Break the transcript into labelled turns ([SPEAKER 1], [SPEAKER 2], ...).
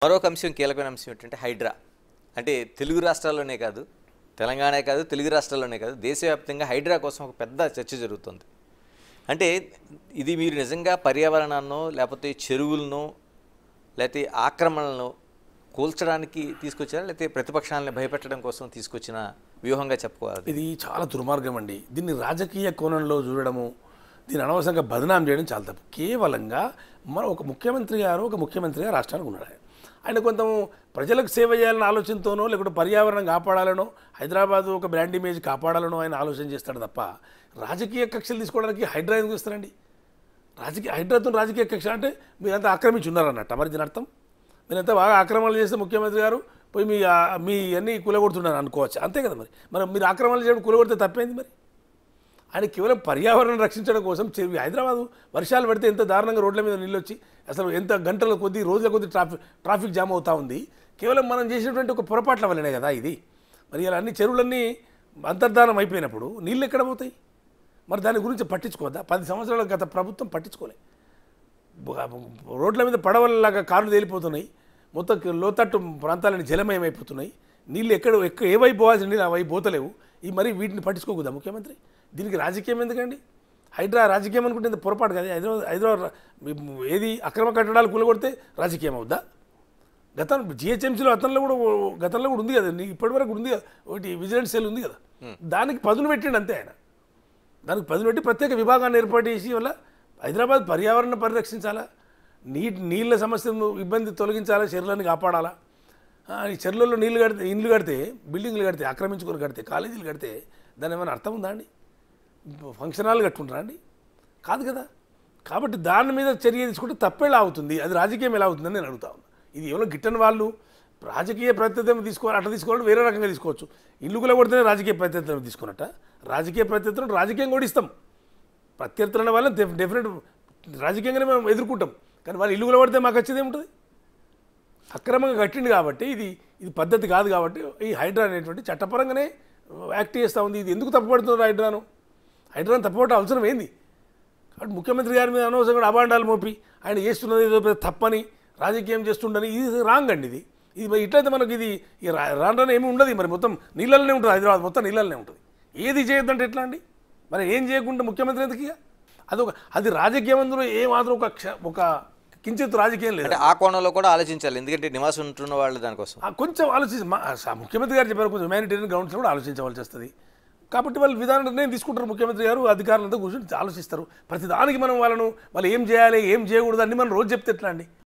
[SPEAKER 1] మరొక అంశం కీలకమైన అంశం ఏంటంటే హైడ్రా. అంటే తెలుగు రాష్ట్రాల్లోనే కాదు, తెలంగాణే కాదు, తెలుగు రాష్ట్రాల్లోనే కాదు, దేశవ్యాప్తంగా హైడ్రా కోసం ఒక పెద్ద చర్చ జరుగుతుంది. అంటే ఇది మీరు నిజంగా పర్యావరణాన్నో లేకపోతే చెరువులను లేకపోతే ఆక్రమణలను కూల్చడానికి తీసుకొచ్చారా, లేకపోతే ప్రతిపక్షాలను భయపెట్టడం కోసం తీసుకొచ్చిన వ్యూహంగా చెప్పుకోవాలి?
[SPEAKER 2] ఇది చాలా దుర్మార్గం అండి. దీన్ని రాజకీయ కోణంలో చూడడము, దీన్ని అనవసరంగా బదనాం చేయడం చాలా తప్పు. కేవలంగా మన ఒక ముఖ్యమంత్రిగా రాష్ట్రానికి ఉన్నాడు. ఆయన కొంత ప్రజలకు సేవ చేయాలన్న ఆలోచనతోనో లేకుంటే పర్యావరణం కాపాడాలనో హైదరాబాద్ ఒక బ్రాండ్ ఇమేజ్ కాపాడాలనో ఆయన ఆలోచన చేస్తాడు తప్ప రాజకీయ కక్షలు తీసుకోవడానికి హైడ్రా ఎందుకు ఇస్తారండి? హైడ్రాతో రాజకీయ కక్ష అంటే మీరంతా ఆక్రమించి ఉన్నారన్నట్ట. మరి దీని అర్థం మీరంతా బాగా ఆక్రమణలు చేస్తే ముఖ్యమంత్రి గారు పోయి మీ అన్నీ కూలగొడుతున్నారు అనుకోవచ్చు, అంతే కదా. మరి మీరు ఆక్రమణలు చేయడం కూలగొడితే తప్పేంది? మరి ఆయన కేవలం పర్యావరణం రక్షించడం కోసం హైదరాబాదు వర్షాలు పడితే ఎంత దారుణంగా రోడ్ల మీద నీళ్ళు వచ్చి అసలు ఎంత గంటల కొద్దీ రోజుల కొద్దీ ట్రాఫిక్ జామ్ అవుతూ ఉంది. కేవలం మనం చేసినటువంటి ఒక పొరపాట్ల వల్లనే కదా ఇది. మరి ఇలా అన్ని చెరువులన్నీ అంతర్ధానం అయిపోయినప్పుడు నీళ్ళు ఎక్కడ పోతాయి? మరి దాని గురించి పట్టించుకోవద్దా? 10 సంవత్సరాల గత ప్రభుత్వం పట్టించుకోలే. రోడ్ల మీద పడవలలాగా కార్లు తేలిపోతున్నాయి, మొత్తం లోతట్టు ప్రాంతాలని జలమయమైపోతున్నాయి. నీళ్ళు ఏ వైపు పోవాల్సిన నీళ్ళు ఆ వైపు పోతలేవు. మరి వీటిని పట్టించుకోకూడదా ముఖ్యమంత్రి? దీనికి రాజకీయం ఎందుకండి? హైడ్రా రాజకీయం అనుకుంటే ఇంత పొరపాటు కదా. హైదరాబాద్ ఏది అక్రమ కట్టడాలు కూలగొడితే రాజకీయం అవుద్దా? జిహెచ్ఎంసీలో గతంలో కూడా ఉంది కదా, ఇప్పటివరకు ఉంది కదా, ఒకటి విజిలెన్స్ సెల్ ఉంది కదా, దానికి పదును పెట్టిండు అంతే. ఆయన దానికి పదును పెట్టి ప్రత్యేక విభాగాన్ని ఏర్పాటు చేసి వల్ల హైదరాబాద్ పర్యావరణ పరిరక్షించాలా, నీళ్ళ సమస్యను ఇబ్బంది తొలగించాలా, చెరువులను కాపాడాలా. ఈ చెరువులలో ఇండ్లు కడితే బిల్డింగ్లు కడితే ఆక్రమించుకొని కడితే కాలేజీలు కడితే దాని ఏమైనా అర్థం ఉందా అండి? ఫంక్షన్ హాల్ కట్టుకుంటారా అండి? కాదు కదా. కాబట్టి దాని మీద చర్య తీసుకుంటే తప్పేలా అవుతుంది, అది రాజకీయం ఎలా అవుతుందని నేను అడుగుతా ఉన్నాను. ఇది ఎవరో గిట్టని వాళ్ళు రాజకీయ ప్రత్యర్థం తీసుకోవాలి, అట్లా తీసుకోవాలి, వేరే రకంగా తీసుకోవచ్చు. ఇల్లు కూడా కొడితేనే రాజకీయ ప్రత్యర్థం తీసుకున్నట్ట. రాజకీయ ప్రత్యర్థులను రాజకీయం కూడా ఇస్తాం, ప్రత్యర్థులనే వాళ్ళని డెఫినెట్ రాజకీయంగానే మేము ఎదుర్కొంటాం. కానీ వాళ్ళు ఇల్లు కూడా పడితే మాకు వచ్చేది ఏముంటుంది? అక్రమంగా కట్టింది కాబట్టి ఇది పద్ధతి కాదు. కాబట్టి ఈ హైడ్రా అనేటువంటి చట్టపరంగానే యాక్ట్ చేస్తూ ఉంది. ఇది ఎందుకు తప్పుపడుతున్నారు హైడ్రాను తప్పుపడటం అవసరం ఏంది? కాబట్టి ముఖ్యమంత్రి గారి మీద అనవసరంగా అబాండాలు మోపి ఆయన చేస్తున్నది ఏదో తప్పని రాజకీయం చేస్తుండని ఇది రాంగ్ అండి. ఇది ఇట్లయితే మనకి ఇది రాను ఏమి ఉండదు. మరి మొత్తం నీళ్ళలోనే ఉంటుంది, హైదరాబాద్ మొత్తం నీళ్ళలోనే ఉంటుంది. ఏది చేయొద్దంటే ఎట్లా అండి? మరి ఏం చేయకుండా ముఖ్యమంత్రి ఎందుకు? అది రాజకీయం, అందులో ఏమాత్రం ఒక కించిత్ రాజకీయం లేదు.
[SPEAKER 1] ఆ కోణంలో కూడా ఆలోచించాలి, ఎందుకంటే నివాసం ఉంటున్న వాళ్ళు దానికోసం
[SPEAKER 2] కొంచెం ఆలోచించి ముఖ్యమంత్రి గారు చెప్పారు, కొంచెం హ్యుమానిటేరియన్ గ్రౌండ్స్ కూడా ఆలోచించవలసి వస్తుంది. కాబట్టి వాళ్ళు విధాన నిర్ణయం తీసుకుంటారు. ముఖ్యమంత్రి గారు అధికారులంతా కూర్చొని ఆలోచిస్తారు. ప్రతిదానికి మనం వాళ్ళు ఏం చేయాలి ఏం చేయకూడదు అన్ని మనం రోజు చెప్తే ఎట్లా అండి?